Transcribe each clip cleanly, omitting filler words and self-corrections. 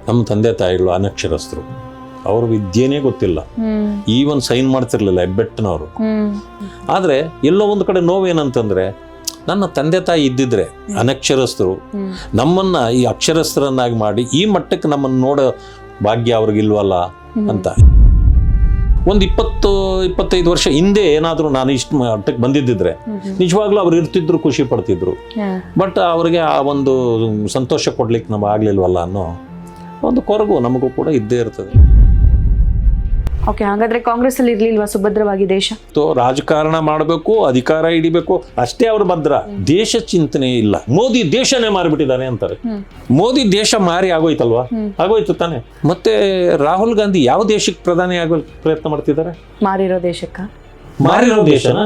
ನಮ್ಮ ತಂದೆ ತಾಯಿಗಳು ಅನಕ್ಷರಸ್ಥರು, ಅವ್ರ ವಿದ್ಯೆನೇ ಗೊತ್ತಿಲ್ಲ, ಈವನ್ ಸೈನ್ ಮಾಡ್ತಿರ್ಲಿಲ್ಲ ಹೆಬ್ಬೆಟ್ಟನವರು. ಆದರೆ ಎಲ್ಲೋ ಒಂದು ಕಡೆ ನೋವೇನಂತಂದ್ರೆ, ನನ್ನ ತಂದೆ ತಾಯಿ ಇದ್ದಿದ್ರೆ ಅನಕ್ಷರಸ್ಥರು ನಮ್ಮನ್ನ ಈ ಅಕ್ಷರಸ್ಥರನ್ನಾಗಿ ಮಾಡಿ ಈ ಮಟ್ಟಕ್ಕೆ ನಮ್ಮನ್ನು ನೋಡೋ ಭಾಗ್ಯ ಅವ್ರಿಗಿಲ್ವಲ್ಲ ಅಂತ. ಒಂದು 20-25 ವರ್ಷ ಹಿಂದೆ ಏನಾದರೂ ನಾನು ಇಷ್ಟು ಮಟ್ಟಕ್ಕೆ ಬಂದಿದ್ದಿದ್ರೆ ನಿಜವಾಗ್ಲೂ ಅವ್ರು ಇರ್ತಿದ್ರು, ಖುಷಿ ಪಡ್ತಿದ್ರು. ಬಟ್ ಅವ್ರಿಗೆ ಆ ಒಂದು ಸಂತೋಷ ಕೊಡ್ಲಿಕ್ಕೆ ನಮ್ಗೆ ಆಗ್ಲಿಲ್ವಲ್ಲ ಅನ್ನೋ ಒಂದು ಕೊರಗು ನಮಗೂ ಕೂಡ ಇದ್ದೇ ಇರ್ತದೆ. ಓಕೆ, ಹಾಗಾದ್ರೆ ಕಾಂಗ್ರೆಸ್ ಅಲ್ಲಿ ಇರ್ಲಿಲ್ವಾ ಸುಭದ್ರವಾಗಿ ದೇಶ? ರಾಜಕಾರಣ ಮಾಡಬೇಕು, ಅಧಿಕಾರ ಹಿಡಿಬೇಕು ಅಷ್ಟೇ ಅವ್ರ ಭದ್ರ. ದೇಶ ಚಿಂತನೆ ಇಲ್ಲ. ಮೋದಿ ದೇಶನೇ ಮಾರಿಬಿಟ್ಟಿದ್ದಾನೆ ಅಂತಾರೆ. ಮೋದಿ ದೇಶ ಮಾರಿ ಆಗೋಯ್ತಲ್ವಾ? ಆಗೋಯ್ತು ತಾನೆ. ಮತ್ತೆ ರಾಹುಲ್ ಗಾಂಧಿ ಯಾವ ದೇಶಕ್ಕೆ ಪ್ರಧಾನಿ ಆಗೋ ಪ್ರಯತ್ನ ಮಾಡ್ತಿದ್ದಾರೆ? ಮಾರಿರೋ ದೇಶಕ್ಕ. ಮಾರಿರೋ ದೇಶನ.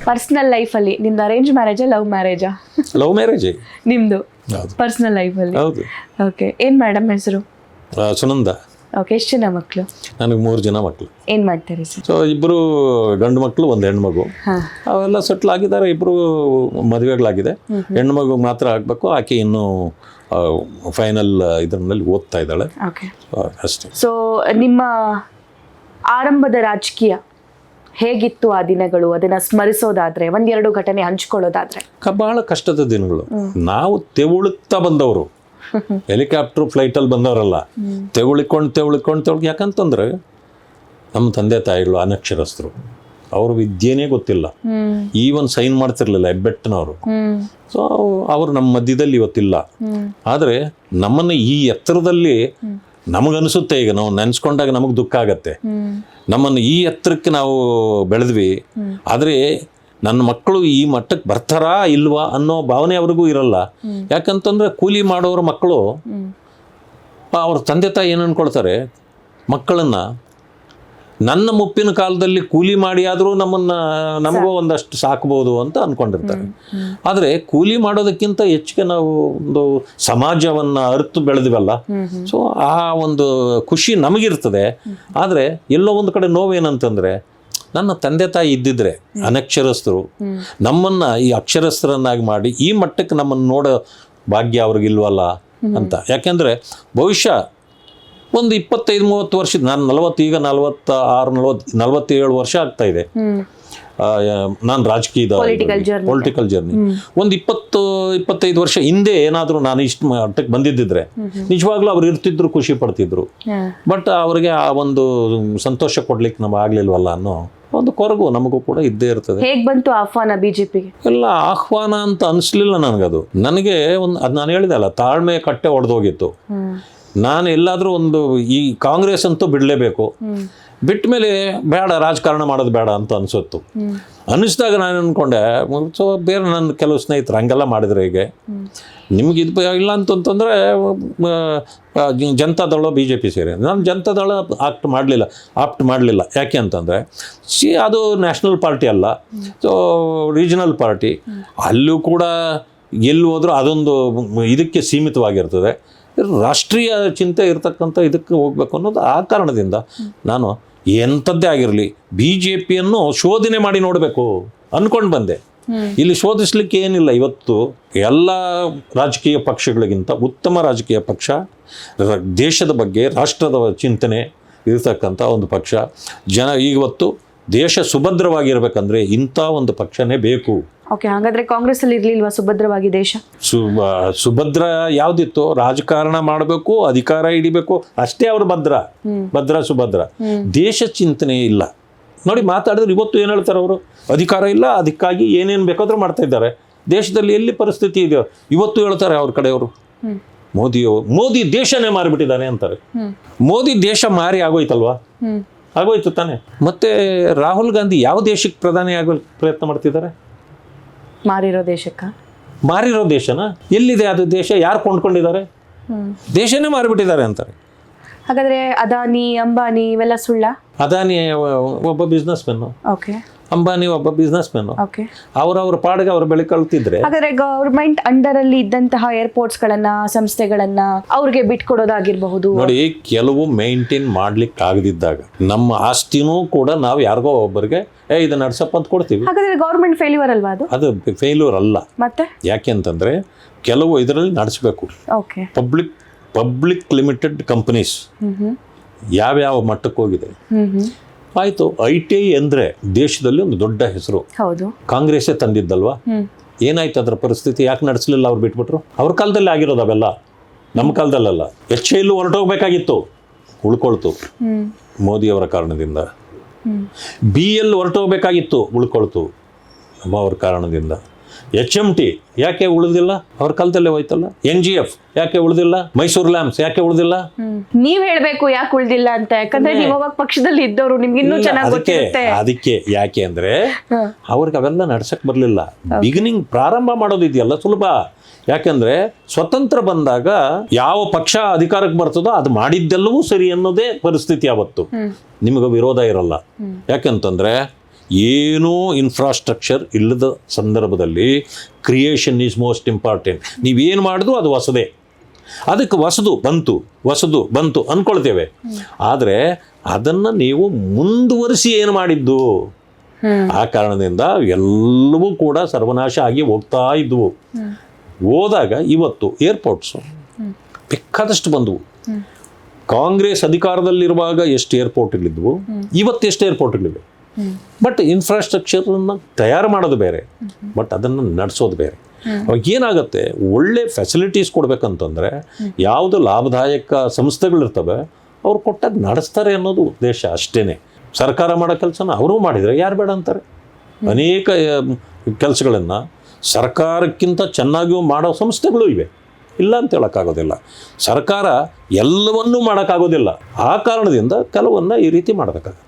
ಪರ್ಸನಲ್ ಲೈಫ್ ಅಲ್ಲಿ ನಿಮ್ದು ಅರೇಂಜ್ ಮ್ಯಾರೇಜಾ ಲವ್ ಮ್ಯಾರೇಜಾ? ಲವ್ ಮ್ಯಾರೇಜ್ ನಿಮ್ದು ಪರ್ಸನಲ್ ಲೈಫ್ ಅಲ್ಲಿ? ಹೌದು. ಓಕೆ, ಏನ್ ಮೇಡಮ್ ಹೆಸರು? ಸುನಂದ. ಓಕೆ, ಎಷ್ಟು ಜನ ಮಕ್ಕಳು? ನನಗೆ 3 ಜನ ಮಕ್ಕಳು. ಏನ್ ಮಾಡ್ತಾರೆ ಸರ್? ಸೊ 2 ಗಂಡು ಮಕ್ಕಳು, 1 ಹೆಣ್ಮಗು. ಅವೆಲ್ಲ ಸೆಟ್ಲ್ ಆಗಿದ್ದಾರೆ. 2 ಮದುವೆಗಳಾಗಿದೆ. ಹೆಣ್ಮಗು ಮಾತ್ರ ಆಗಬೇಕು. ಆಕೆ ಇನ್ನೂ ಫೈನಲ್ ಇದರಲ್ಲಿ ಓದ್ತಾ ಇದ್ದಾಳೆ ಅಷ್ಟೇ. ಸೊ ನಿಮ್ಮ ಆರಂಭದ ರಾಜಕೀಯ ಹೇಗಿತ್ತು ಆ ದಿನಗಳು? ಅದನ್ನ ಸ್ಮರಿಸೋದಾದ್ರೆ 1-2 ಘಟನೆ ಹಂಚ್ಕೊಳ್ಳೋದಾದ್ರೆ? ಬಹಳ ಕಷ್ಟದ ದಿನಗಳು. ನಾವು ತೆವಳುತ್ತಾ ಬಂದವರು, ಹೆಲಿಕಾಪ್ಟರ್ ಫ್ಲೈಟಲ್ಲಿ ಬಂದವರಲ್ಲ. ತೆವಳಿಕೊಂಡು ಯಾಕಂತಂದ್ರೆ ನಮ್ಮ ತಂದೆ ತಾಯಿಗಳು ಅನಕ್ಷರಸ್ಥರು, ಅವ್ರ ವಿದ್ಯೆನೇ ಗೊತ್ತಿಲ್ಲ, ಈವನ್ ಸೈನ್ ಮಾಡ್ತಿರ್ಲಿಲ್ಲ ಹೆಬ್ಬೆಟ್ಟನವರು. ಸೊ ಅವರು ನಮ್ಮ ಮಧ್ಯದಲ್ಲಿ ಇವತ್ತಿಲ್ಲ. ಆದರೆ ನಮ್ಮನ್ನು ಈ ಎತ್ತರದಲ್ಲಿ ನಮಗನ್ಸುತ್ತೆ, ಈಗ ನಾವು ನೆನೆಸ್ಕೊಂಡಾಗ ನಮಗೆ ದುಃಖ ಆಗತ್ತೆ. ನಮ್ಮನ್ನು ಈ ಎತ್ತರಕ್ಕೆ ನಾವು ಬೆಳೆದ್ವಿ, ಆದರೆ ನನ್ನ ಮಕ್ಕಳು ಈ ಮಟ್ಟಕ್ಕೆ ಬರ್ತಾರಾ ಇಲ್ವಾ ಅನ್ನೋ ಭಾವನೆ ಅವ್ರಿಗೂ ಇರಲ್ಲ. ಯಾಕಂತಂದ್ರೆ ಕೂಲಿ ಮಾಡೋರ ಮಕ್ಕಳು ಅವ್ರ ತಂದೆ ತಾಯಿ ಏನು ಅನ್ಕೊಳ್ತಾರೆ, ಮಕ್ಕಳನ್ನ ನನ್ನ ಮುಪ್ಪಿನ ಕಾಲದಲ್ಲಿ ಕೂಲಿ ಮಾಡಿ ಆದರೂ ನಮಗೂ ಒಂದಷ್ಟು ಸಾಕ್ಬೋದು ಅಂತ ಅನ್ಕೊಂಡಿರ್ತಾರೆ. ಆದರೆ ಕೂಲಿ ಮಾಡೋದಕ್ಕಿಂತ ಹೆಚ್ಚಿಗೆ ನಾವು ಒಂದು ಸಮಾಜವನ್ನು ಅರಿತು ಬೆಳೆದಿವಲ್ಲ, ಸೊ ಆ ಒಂದು ಖುಷಿ ನಮಗಿರ್ತದೆ. ಆದರೆ ಎಲ್ಲೋ ಒಂದು ಕಡೆ ನೋವೇನಂತಂದ್ರೆ, ನನ್ನ ತಂದೆ ತಾಯಿ ಇದ್ದಿದ್ರೆ ಅನಕ್ಷರಸ್ಥರು ನಮ್ಮನ್ನ ಈ ಅಕ್ಷರಸ್ಥರನ್ನಾಗಿ ಮಾಡಿ ಈ ಮಟ್ಟಕ್ಕೆ ನಮ್ಮನ್ನು ನೋಡೋ ಭಾಗ್ಯ ಅವ್ರಿಗಿಲ್ವಲ್ಲ ಅಂತ. ಯಾಕೆಂದ್ರೆ ಬಹುಶಃ ಒಂದು 25-30 ವರ್ಷದ, ನಾನು 47 ವರ್ಷ ಆಗ್ತಾ ಇದೆ ನಾನು ರಾಜಕೀಯದ ಪೊಲಿಟಿಕಲ್ ಜರ್ನಿ. ಒಂದು 20-25 ವರ್ಷ ಹಿಂದೆ ಏನಾದರೂ ನಾನು ಇಷ್ಟು ಮಟ್ಟಕ್ಕೆ ಬಂದಿದ್ದಿದ್ರೆ ನಿಜವಾಗ್ಲೂ ಅವ್ರು ಇರ್ತಿದ್ರು, ಖುಷಿ ಪಡ್ತಿದ್ರು. ಬಟ್ ಅವ್ರಿಗೆ ಆ ಒಂದು ಸಂತೋಷ ಕೊಡ್ಲಿಕ್ಕೆ ನಮ್ಗೆ ಆಗ್ಲಿಲ್ವಲ್ಲ ಅನ್ನೋ ಒಂದು ಕೊರಗು ನಮಗೂ ಕೂಡ ಇದ್ದೇ ಇರ್ತದೆ. ಹೇಗೆ ಬಂತು ಆಹ್ವಾನ ಬಿಜೆಪಿಗೆ? ಎಲ್ಲ ಆಹ್ವಾನ ಅಂತ ಅನಿಸ್ಲಿಲ್ಲ ನನಗದು. ನನಗೆ ಅದು ನಾನು ಹೇಳಿದಲ್ಲ, ತಾಳ್ಮೆ ಕಟ್ಟೆ ಒಡೆದೋಗಿತ್ತು. ನಾನು ಎಲ್ಲಾದರೂ ಒಂದು ಈ ಕಾಂಗ್ರೆಸ್ ಅಂತೂ ಬಿಡಲೇಬೇಕು, ಬಿಟ್ಟ ಮೇಲೆ ಬೇಡ ರಾಜಕಾರಣ ಮಾಡೋದು ಬೇಡ ಅಂತ ಅನಿಸುತ್ತು. ಅನ್ನಿಸ್ದಾಗ ನಾನು ಅಂದ್ಕೊಂಡೆ, ಸೊ ಬೇರೆ ನನ್ನ ಕೆಲವು ಸ್ನೇಹಿತರು ಹಂಗೆಲ್ಲ ಮಾಡಿದ್ರೆ ಹೇಗೆ, ನಿಮ್ಗೆ ಇದು ಇಲ್ಲ ಅಂತಂತಂದರೆ ಜನತಾದಳ BJP ಸೇರಿ. ನಾನು ಜನತಾದಳ ಆಪ್ಟ್ ಮಾಡಲಿಲ್ಲ. ಯಾಕೆ ಅಂತಂದರೆ ಅದು ನ್ಯಾಷನಲ್ ಪಾರ್ಟಿ ಅಲ್ಲ, ಸೊ ರೀಜನಲ್ ಪಾರ್ಟಿ. ಅಲ್ಲೂ ಕೂಡ ಎಲ್ಲಿ ಹೋದರೂ ಅದೊಂದು ಇದಕ್ಕೆ ಸೀಮಿತವಾಗಿರ್ತದೆ. ರಾಷ್ಟ್ರೀಯ ಚಿಂತೆ ಇರ್ತಕ್ಕಂಥ ಇದಕ್ಕೆ ಹೋಗ್ಬೇಕು ಅನ್ನೋದು ಆ ಕಾರಣದಿಂದ ನಾನು ಎಂಥದ್ದೇ ಆಗಿರಲಿ BJPಯನ್ನು ಶೋಧನೆ ಮಾಡಿ ನೋಡಬೇಕು ಅಂದ್ಕೊಂಡು ಬಂದೆ. ಇಲ್ಲಿ ಶೋಧಿಸ್ಲಿಕ್ಕೆ ಏನಿಲ್ಲ. ಇವತ್ತು ಎಲ್ಲ ರಾಜಕೀಯ ಪಕ್ಷಗಳಿಗಿಂತ ಉತ್ತಮ ರಾಜಕೀಯ ಪಕ್ಷ, ದೇಶದ ಬಗ್ಗೆ ರಾಷ್ಟ್ರದ ಚಿಂತನೆ ಇರತಕ್ಕಂಥ ಒಂದು ಪಕ್ಷ. ಇವತ್ತು ದೇಶ ಸುಭದ್ರವಾಗಿರ್ಬೇಕಂದ್ರೆ ಇಂಥ ಒಂದು ಪಕ್ಷನೇ ಬೇಕು. ಓಕೆ, ಹಾಗಾದ್ರೆ ಕಾಂಗ್ರೆಸ್ ಅಲ್ಲಿ ಇರ್ಲಿಲ್ವಾ ಸುಭದ್ರವಾಗಿ ದೇಶ? ಸುಭದ್ರ ಯಾವ್ದಿತ್ತು? ರಾಜಕಾರಣ ಮಾಡಬೇಕು, ಅಧಿಕಾರ ಹಿಡಿಬೇಕು ಅಷ್ಟೇ ಅವ್ರ ಭದ್ರ ಸುಭದ್ರ. ದೇಶ ಚಿಂತನೆ ಇಲ್ಲ. ನೋಡಿ, ಮಾತಾಡಿದ್ರೆ ಇವತ್ತು ಏನು ಹೇಳ್ತಾರೆ ಅವರು? ಅಧಿಕಾರ ಇಲ್ಲ, ಅದಕ್ಕಾಗಿ ಏನೇನು ಬೇಕಾದ್ರೂ ಮಾಡ್ತಾ ಇದ್ದಾರೆ. ದೇಶದಲ್ಲಿ ಎಲ್ಲಿ ಪರಿಸ್ಥಿತಿ ಇದೆಯೋ ಇವತ್ತು ಹೇಳ್ತಾರೆ ಅವ್ರ ಕಡೆಯವರು. ಮೋದಿ ದೇಶನೇ ಮಾರಿಬಿಟ್ಟಿದ್ದಾನೆ ಅಂತಾರೆ. ಮೋದಿ ದೇಶ ಮಾರಿ ಆಗೋಯ್ತಲ್ವಾ? ಆಗೋಯ್ತು ತಾನೆ. ಮತ್ತೆ ರಾಹುಲ್ ಗಾಂಧಿ ಯಾವ ದೇಶಕ್ಕೆ ಪ್ರಧಾನಿ ಆಗೋ ಪ್ರಯತ್ನ ಮಾಡ್ತಿದ್ದಾರೆ? ಮಾರಿರೋ ದೇಶಕ್ಕ. ಮಾರಿರೋ ದೇಶನ? ಎಲ್ಲಿದೆ ಅದು ದೇಶ? ಯಾರು ಕೊಂಡ್ಕೊಂಡಿದ್ದಾರೆ? ದೇಶನೇ ಮಾರಿಬಿಟ್ಟಿದ್ದಾರೆ ಅಂತಾರೆ. ಹಾಗಾದ್ರೆ ಅದಾನಿ, ಅಂಬಾನಿ ಇವೆಲ್ಲ ಸುಳ್ಳ? ಅದಾನಿ ಒಬ್ಬ ಬಿಸ್ನೆಸ್ ಮೆನ್, ಓಕೆ. ಅಂಬಾನಿ ಒಬ್ಬ ಬಿಸ್ನೆಸ್ ಮೆನ್. ಅವ್ರವ್ರ ಪಾಡಿಗೆ ಅವ್ರು ಬೆಳಕಳ್ತಿದ್ರೆ. ಹಾಗಾದ್ರೆ ಗವರ್ಮೆಂಟ್ ಅಂಡರ್ ಅಲ್ಲಿ ಇದ್ದಂತಹ ಏರ್ಪೋರ್ಟ್ಸ್ ಗಳನ್ನ, ಸಂಸ್ಥೆಗಳನ್ನ ಅವ್ರಿಗೆ ಬಿಟ್ಕೊಡೋದಾಗಿರ್ಬಹುದು. ನೋಡಿ, ಕೆಲವು ಮೇಂಟೈನ್ ಮಾಡ್ಲಿಕ್ಕೆ ಆಗದಿದ್ದಾಗ ನಮ್ಮ ಆಸ್ತಿನೂ ಕೂಡ ನಾವು ಯಾರಿಗೋ ಒಬ್ಬರಿಗೆ ಇದು ನಡ್ಸಪ್ಪ ಅಂತ ಕೊಡ್ತೀವಿ. ಹಾಗಾದ್ರೆ ಗವರ್ಮೆಂಟ್ ಫೇಲ್ಯೂರ್ ಅಲ್ವಾ ಅದು? ಅದು ಫೇಲ್ಯೂರ್ ಅಲ್ಲ. ಮತ್ತೆ ಯಾಕೆ ಅಂತಂದ್ರೆ ಕೆಲವು ಇದರಲ್ಲಿ ನಡೆಸಬೇಕು. ಓಕೆ. ಪಬ್ಲಿಕ್ ಲಿಮಿಟೆಡ್ ಕಂಪನೀಸ್ ಯಾವ್ಯಾವ ಮಟ್ಟಕ್ಕೆ ಹೋಗಿದೆ. ಆಯಿತು, ITI ಅಂದರೆ ದೇಶದಲ್ಲಿ ಒಂದು ದೊಡ್ಡ ಹೆಸರು. ಹೌದು. ಕಾಂಗ್ರೆಸ್ಸೇ ತಂದಿದ್ದಲ್ವಾ. ಏನಾಯ್ತು ಅದರ ಪರಿಸ್ಥಿತಿ? ಯಾಕೆ ನಡೆಸಲಿಲ್ಲ? ಅವ್ರು ಬಿಟ್ಬಿಟ್ರು. ಅವ್ರ ಕಾಲದಲ್ಲಿ ಆಗಿರೋದು ಅವೆಲ್ಲ, ನಮ್ಮ ಕಾಲದಲ್ಲ. HAL ಹೊರಟೋಗ್ಬೇಕಾಗಿತ್ತು, ಉಳ್ಕೊಳ್ತು ಮೋದಿಯವರ ಕಾರಣದಿಂದ. BL ಹೊರಟೋಗ್ಬೇಕಾಗಿತ್ತು, ಉಳ್ಕೊಳ್ತು ಅವ್ರ ಕಾರಣದಿಂದ. HMT ಯಾಕೆ ಉಳಿದಿಲ್ಲ? ಅವ್ರ ಕಾಲದಲ್ಲೇ ಹೋಯ್ತಲ್ಲ. NGF ಯಾಕೆ ಉಳಿದಿಲ್ಲ? ಮೈಸೂರು ಲ್ಯಾಂಪ್ಸ್ ಯಾಕೆ ಉಳಿದಿಲ್ಲ? ನೀವ್ ಹೇಳ್ಬೇಕು ಯಾಕೆ ಉಳ್ದಿಲ್ಲ ಅಂತ, ಯಾಕಂದ್ರೆ ನೀವು ಅವಾಗ ಪಕ್ಷದಲ್ಲಿ ಇದ್ದವರು, ನಿಮ್ಗೆ ಇನ್ನೂ ಚೆನ್ನಾಗಿ ಗೊತ್ತಿರುತ್ತೆ. ಅದಕ್ಕೆ ಯಾಕೆ ಅಂದ್ರೆ ಅವ್ರಿಗೆ ಅವೆಲ್ಲ ನಡ್ಸಕ್ ಬರ್ಲಿಲ್ಲ. ಬಿಗಿನಿಂಗ್ ಪ್ರಾರಂಭ ಮಾಡೋದಿದೆಯಲ್ಲ ಸುಲಭ. ಯಾಕಂದ್ರೆ ಸ್ವತಂತ್ರ ಬಂದಾಗ ಯಾವ ಪಕ್ಷ ಅಧಿಕಾರಕ್ಕೆ ಬರ್ತದೋ ಅದು ಮಾಡಿದ್ದೆಲ್ಲವೂ ಸರಿ ಅನ್ನೋದೇ ಪರಿಸ್ಥಿತಿ ಅವತ್ತು. ನಿಮಗೆ ವಿರೋಧ ಇರಲ್ಲ. ಯಾಕಂತಂದ್ರೆ ಏನೂ ಇನ್ಫ್ರಾಸ್ಟ್ರಕ್ಚರ್ ಇಲ್ಲದ ಸಂದರ್ಭದಲ್ಲಿ ಕ್ರಿಯೇಷನ್ ಈಸ್ ಮೋಸ್ಟ್ ಇಂಪಾರ್ಟೆಂಟ್. ನೀವೇನು ಮಾಡಿದ್ರು ಅದು ಹೊಸದೇ. ಅದಕ್ಕೆ ಹೊಸದು ಬಂತು ಅಂದ್ಕೊಳ್ತೇವೆ. ಆದರೆ ಅದನ್ನು ನೀವು ಮುಂದುವರಿಸಿ ಏನು ಮಾಡಿದ್ದು, ಆ ಕಾರಣದಿಂದ ಎಲ್ಲವೂ ಕೂಡ ಸರ್ವನಾಶ ಆಗಿ ಹೋಗ್ತಾ ಇದ್ವು. ಹೋದಾಗ ಇವತ್ತು ಏರ್ಪೋರ್ಟ್ಸು ಬೇಕಾದಷ್ಟು ಬಂದವು. ಕಾಂಗ್ರೆಸ್ ಅಧಿಕಾರದಲ್ಲಿರುವಾಗ ಎಷ್ಟು ಏರ್ಪೋರ್ಟ್ಗಳಿದ್ವು, ಇವತ್ತು ಎಷ್ಟು ಏರ್ಪೋರ್ಟ್ಗಳಿವೆ. ಬಟ್ ಇನ್ಫ್ರಾಸ್ಟ್ರಕ್ಚರನ್ನು ತಯಾರು ಮಾಡೋದು ಬೇರೆ, ಬಟ್ ಅದನ್ನು ನಡೆಸೋದು ಬೇರೆ. ಅವಾಗ ಏನಾಗುತ್ತೆ, ಒಳ್ಳೆ ಫೆಸಿಲಿಟೀಸ್ ಕೊಡ್ಬೇಕಂತಂದರೆ ಯಾವುದು ಲಾಭದಾಯಕ ಸಂಸ್ಥೆಗಳಿರ್ತವೆ ಅವ್ರು ಕೊಟ್ಟಾಗ ನಡೆಸ್ತಾರೆ ಅನ್ನೋದು ಉದ್ದೇಶ ಅಷ್ಟೇ. ಸರ್ಕಾರ ಮಾಡೋ ಕೆಲಸನ ಅವರು ಮಾಡಿದರೆ ಯಾರು ಬೇಡ ಅಂತಾರೆ. ಅನೇಕ ಕೆಲಸಗಳನ್ನು ಸರ್ಕಾರಕ್ಕಿಂತ ಚೆನ್ನಾಗಿಯೂ ಮಾಡೋ ಸಂಸ್ಥೆಗಳು ಇವೆ, ಇಲ್ಲ ಅಂತ ಹೇಳೋಕ್ಕಾಗೋದಿಲ್ಲ. ಸರ್ಕಾರ ಎಲ್ಲವನ್ನೂ ಮಾಡೋಕ್ಕಾಗೋದಿಲ್ಲ. ಆ ಕಾರಣದಿಂದ ಕೆಲವನ್ನ ಈ ರೀತಿ ಮಾಡಬೇಕಾಗತ್ತೆ.